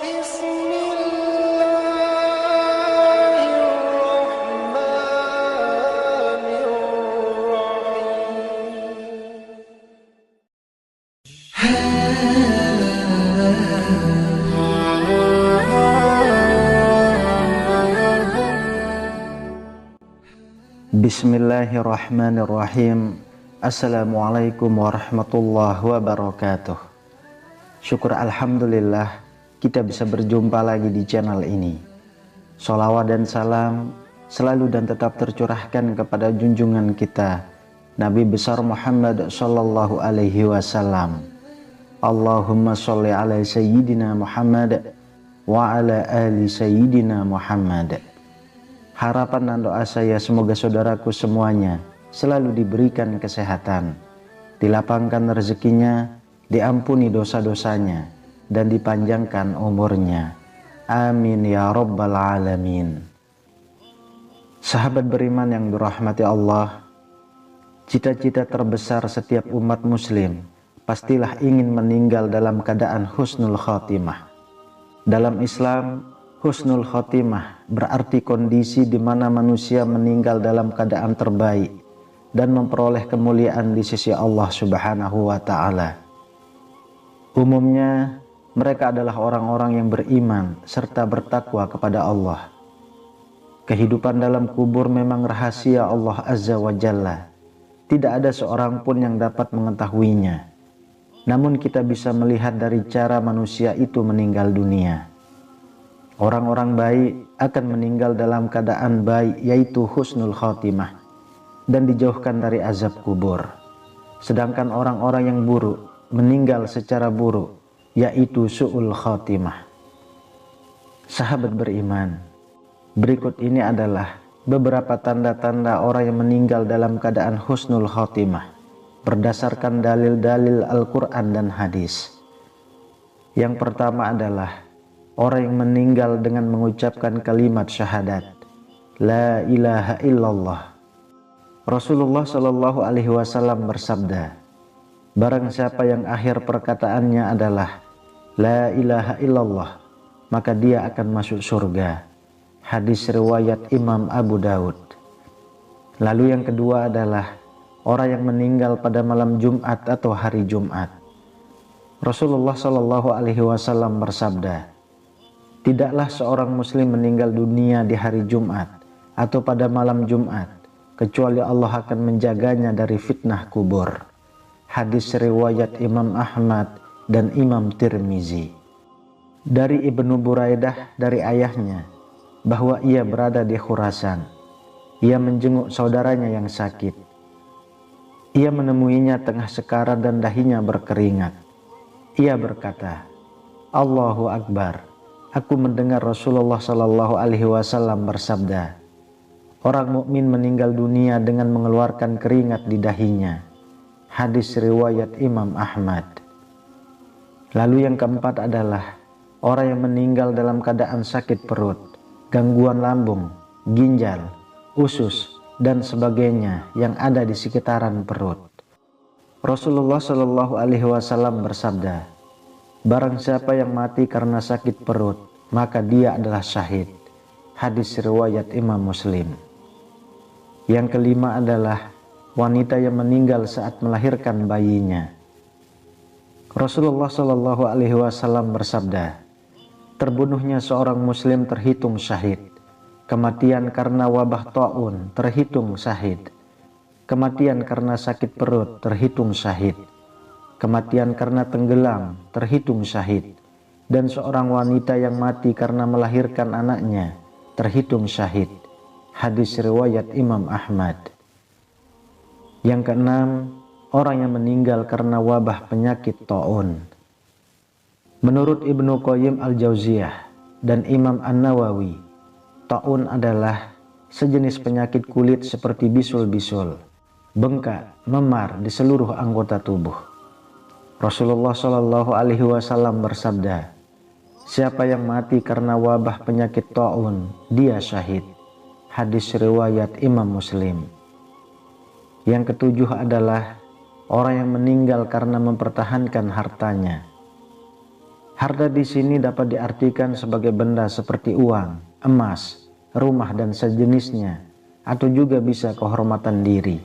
بسم الله الرحمن الرحيم. Bismillahirrahmanirrahim. Assalamualaikum warahmatullahi wabarakatuh. Syukur alhamdulillah kita bisa berjumpa lagi di channel ini. Sholawat dan salam selalu dan tetap tercurahkan kepada junjungan kita Nabi besar Muhammad sallallahu alaihi wasallam. Allahumma sholli ala sayyidina Muhammad wa ala ali sayyidina Muhammad. Harapan dan doa saya semoga saudaraku semuanya selalu diberikan kesehatan, dilapangkan rezekinya, diampuni dosa-dosanya, dan dipanjangkan umurnya. Amin ya rabbal alamin. Sahabat beriman yang dirahmati Allah, cita-cita terbesar setiap umat muslim pastilah ingin meninggal dalam keadaan husnul khotimah. Dalam Islam, husnul khotimah berarti kondisi di mana manusia meninggal dalam keadaan terbaik dan memperoleh kemuliaan di sisi Allah Subhanahu wa Ta'ala. Umumnya, mereka adalah orang-orang yang beriman serta bertakwa kepada Allah. Kehidupan dalam kubur memang rahasia Allah Azza wa Jalla. Tidak ada seorang pun yang dapat mengetahuinya. Namun kita bisa melihat dari cara manusia itu meninggal dunia. Orang-orang baik akan meninggal dalam keadaan baik, yaitu husnul khotimah, dan dijauhkan dari azab kubur. Sedangkan orang-orang yang buruk meninggal secara buruk, yaitu su'ul khotimah. Sahabat beriman, berikut ini adalah beberapa tanda-tanda orang yang meninggal dalam keadaan husnul khotimah berdasarkan dalil-dalil Al-Quran dan hadis. Yang pertama adalah orang yang meninggal dengan mengucapkan kalimat syahadat, La ilaha illallah. Rasulullah Shallallahu Alaihi Wasallam bersabda, barang siapa yang akhir perkataannya adalah La ilaha illallah, maka dia akan masuk surga. Hadis riwayat Imam Abu Daud. Lalu yang kedua adalah orang yang meninggal pada malam Jumat atau hari Jumat. Rasulullah Shallallahu Alaihi Wasallam bersabda, tidaklah seorang muslim meninggal dunia di hari Jumat atau pada malam Jumat, kecuali Allah akan menjaganya dari fitnah kubur. Hadis riwayat Imam Ahmad dan Imam Tirmizi. Dari Ibnu Buraidah dari ayahnya, bahwa ia berada di Khurasan. Ia menjenguk saudaranya yang sakit. Ia menemuinya tengah sekarat dan dahinya berkeringat. Ia berkata, Allahu Akbar. Aku mendengar Rasulullah Shallallahu Alaihi Wasallam bersabda, orang mukmin meninggal dunia dengan mengeluarkan keringat di dahinya. Hadis riwayat Imam Ahmad. Lalu yang keempat adalah orang yang meninggal dalam keadaan sakit perut, gangguan lambung, ginjal, usus, dan sebagainya yang ada di sekitaran perut. Rasulullah Shallallahu Alaihi Wasallam bersabda, barang siapa yang mati karena sakit perut, maka dia adalah syahid. Hadis riwayat Imam Muslim. Yang kelima adalah wanita yang meninggal saat melahirkan bayinya. Rasulullah Shallallahu Alaihi Wasallam bersabda, terbunuhnya seorang muslim terhitung syahid. Kematian karena wabah ta'un terhitung syahid. Kematian karena sakit perut terhitung syahid. Kematian karena tenggelam terhitung syahid. Dan seorang wanita yang mati karena melahirkan anaknya terhitung syahid. Hadis riwayat Imam Ahmad. Yang keenam, orang yang meninggal karena wabah penyakit ta'un. Menurut Ibnu Qayyim al-Jauziyah dan Imam An-Nawawi, ta'un adalah sejenis penyakit kulit seperti bisul-bisul, bengkak, memar di seluruh anggota tubuh. Rasulullah Shallallahu Alaihi Wasallam bersabda, siapa yang mati karena wabah penyakit ta'un, dia syahid. Hadis riwayat Imam Muslim. Yang ketujuh adalah orang yang meninggal karena mempertahankan hartanya. Harta di sini dapat diartikan sebagai benda seperti uang, emas, rumah dan sejenisnya, atau juga bisa kehormatan diri.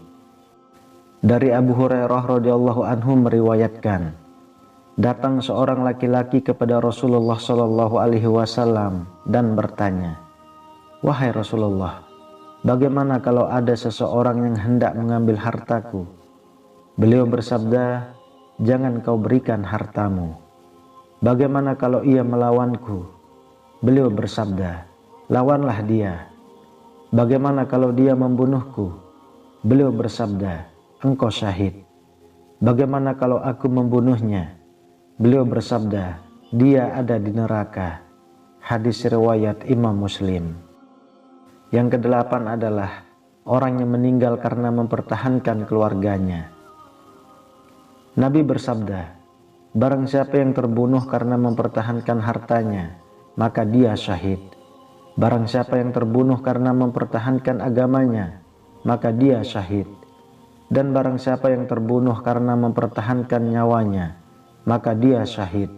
Dari Abu Hurairah radhiyallahu anhu meriwayatkan, datang seorang laki-laki kepada Rasulullah Shallallahu alaihi wasallam dan bertanya, "Wahai Rasulullah, bagaimana kalau ada seseorang yang hendak mengambil hartaku?" Beliau bersabda, "Jangan kau berikan hartamu." "Bagaimana kalau ia melawanku?" Beliau bersabda, "Lawanlah dia." "Bagaimana kalau dia membunuhku?" Beliau bersabda, "Engkau syahid." "Bagaimana kalau aku membunuhnya?" Beliau bersabda, "Dia ada di neraka." Hadis riwayat Imam Muslim. Yang kedelapan adalah orang yang meninggal karena mempertahankan keluarganya. Nabi bersabda, barang siapa yang terbunuh karena mempertahankan hartanya, maka dia syahid. Barang siapa yang terbunuh karena mempertahankan agamanya, maka dia syahid. Dan barang siapa yang terbunuh karena mempertahankan nyawanya, maka dia syahid.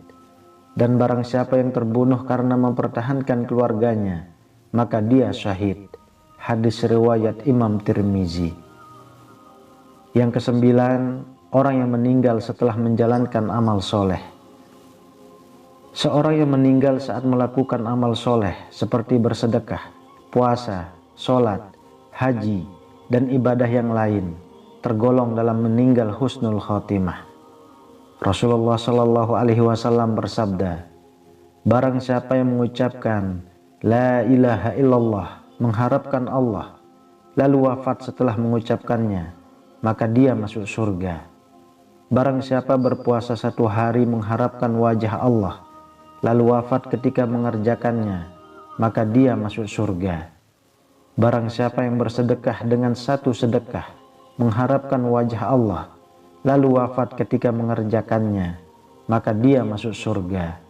Dan barang siapa yang terbunuh karena mempertahankan keluarganya, maka dia syahid. Hadis riwayat Imam Tirmizi. Yang kesembilan, orang yang meninggal setelah menjalankan amal soleh. Seorang yang meninggal saat melakukan amal soleh seperti bersedekah, puasa, sholat, haji, dan ibadah yang lain, tergolong dalam meninggal husnul khotimah. Rasulullah Shallallahu alaihi wasallam bersabda, barang siapa yang mengucapkan la ilaha illallah, mengharapkan Allah, lalu wafat setelah mengucapkannya, maka dia masuk surga. Barang siapa berpuasa 1 hari mengharapkan wajah Allah, lalu wafat ketika mengerjakannya, maka dia masuk surga. Barang siapa yang bersedekah dengan 1 sedekah, mengharapkan wajah Allah, lalu wafat ketika mengerjakannya, maka dia masuk surga.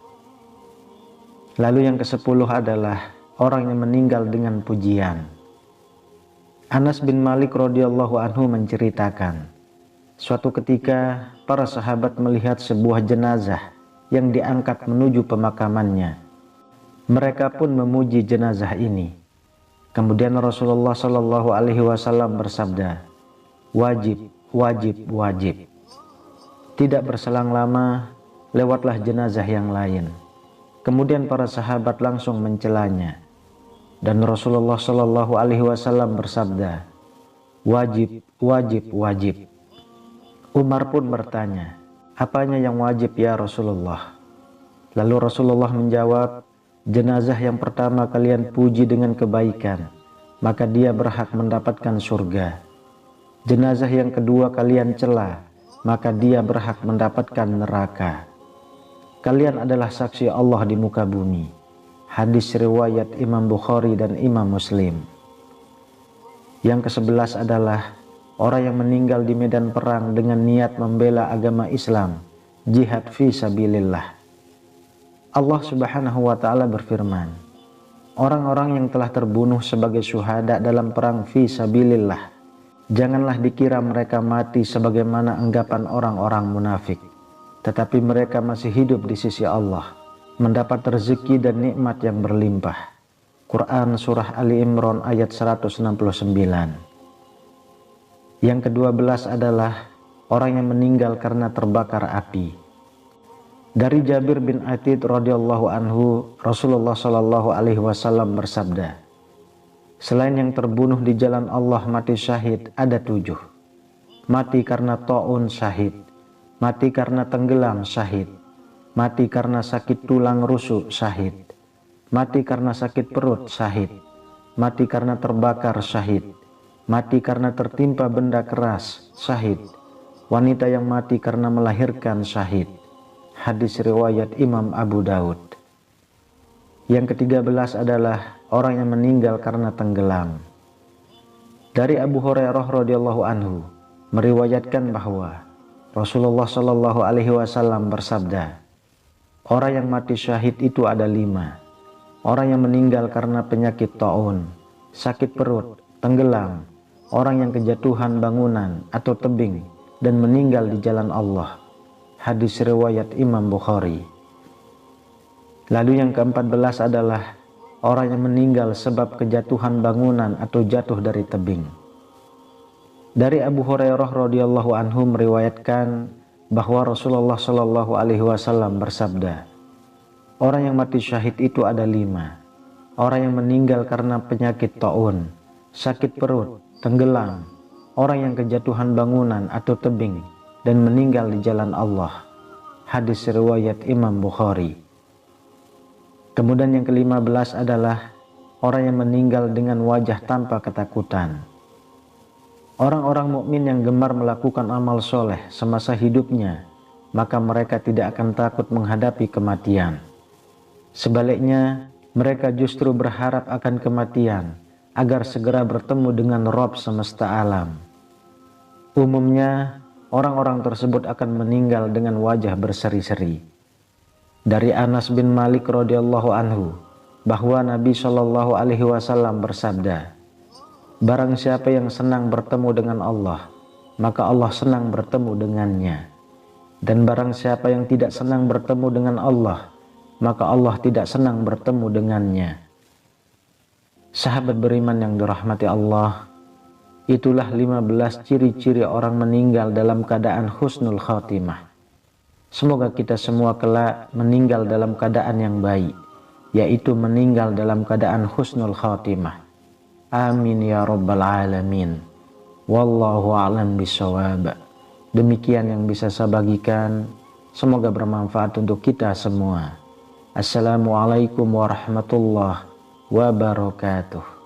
Lalu yang ke-10 adalah orang yang meninggal dengan pujian. Anas bin Malik radhiyallahu anhu menceritakan, suatu ketika para sahabat melihat sebuah jenazah yang diangkat menuju pemakamannya. Mereka pun memuji jenazah ini. Kemudian Rasulullah Shallallahu alaihi wasallam bersabda, wajib, wajib, wajib. Tidak berselang lama, lewatlah jenazah yang lain. Kemudian para sahabat langsung mencelanya. Dan Rasulullah Shallallahu alaihi wasallam bersabda, wajib, wajib, wajib. Umar pun bertanya, apanya yang wajib ya Rasulullah? Lalu Rasulullah menjawab, jenazah yang pertama kalian puji dengan kebaikan, maka dia berhak mendapatkan surga. Jenazah yang kedua kalian cela, maka dia berhak mendapatkan neraka. Kalian adalah saksi Allah di muka bumi. Hadis riwayat Imam Bukhari dan Imam Muslim. Yang ke-11 adalah orang yang meninggal di medan perang dengan niat membela agama Islam, jihad fi sabilillah. Allah Subhanahu wa taala berfirman, orang-orang yang telah terbunuh sebagai syuhada dalam perang fi sabilillah, janganlah dikira mereka mati sebagaimana anggapan orang-orang munafik, tetapi mereka masih hidup di sisi Allah, mendapat rezeki dan nikmat yang berlimpah. Quran Surah Ali Imran ayat 169. Yang ke-12 adalah orang yang meninggal karena terbakar api. Dari Jabir bin Atid radhiyallahu anhu, Rasulullah Shallallahu alaihi wasallam bersabda, selain yang terbunuh di jalan Allah mati syahid ada 7. Mati karena ta'un syahid, mati karena tenggelam syahid, mati karena sakit tulang rusuk syahid, mati karena sakit perut syahid, mati karena terbakar syahid, mati karena tertimpa benda keras syahid, wanita yang mati karena melahirkan syahid. Hadis riwayat Imam Abu Daud. Yang ke-13 adalah orang yang meninggal karena tenggelam. Dari Abu Hurairah radhiyallahu anhu meriwayatkan bahwa Rasulullah Shallallahu alaihi wasallam bersabda, orang yang mati syahid itu ada 5. Orang yang meninggal karena penyakit ta'un, sakit perut, tenggelam, orang yang kejatuhan bangunan atau tebing dan meninggal di jalan Allah. Hadis riwayat Imam Bukhari. Lalu yang ke-14 adalah orang yang meninggal sebab kejatuhan bangunan atau jatuh dari tebing. Dari Abu Hurairah radhiyallahu anhu meriwayatkan bahwa Rasulullah shallallahu alaihi wasallam bersabda, orang yang mati syahid itu ada 5. Orang yang meninggal karena penyakit taun, sakit perut, tenggelam, orang yang kejatuhan bangunan atau tebing, dan meninggal di jalan Allah. Hadis riwayat Imam Bukhari. Kemudian yang ke-15 adalah orang yang meninggal dengan wajah tanpa ketakutan. Orang-orang mukmin yang gemar melakukan amal soleh semasa hidupnya, maka mereka tidak akan takut menghadapi kematian. Sebaliknya, mereka justru berharap akan kematian agar segera bertemu dengan Rabb semesta alam. Umumnya, orang-orang tersebut akan meninggal dengan wajah berseri-seri. Dari Anas bin Malik radhiyallahu anhu bahwa Nabi Shallallahu alaihi wasallam bersabda, barang siapa yang senang bertemu dengan Allah, maka Allah senang bertemu dengannya. Dan barang siapa yang tidak senang bertemu dengan Allah, maka Allah tidak senang bertemu dengannya. Sahabat beriman yang dirahmati Allah, itulah 15 ciri-ciri orang meninggal dalam keadaan husnul khatimah. Semoga kita semua kelak meninggal dalam keadaan yang baik, yaitu meninggal dalam keadaan husnul khatimah. Amin ya rabbal alamin. Wallahu a'lam bishawab. Demikian yang bisa saya bagikan. Semoga bermanfaat untuk kita semua. Assalamualaikum warahmatullahi wabarakatuh.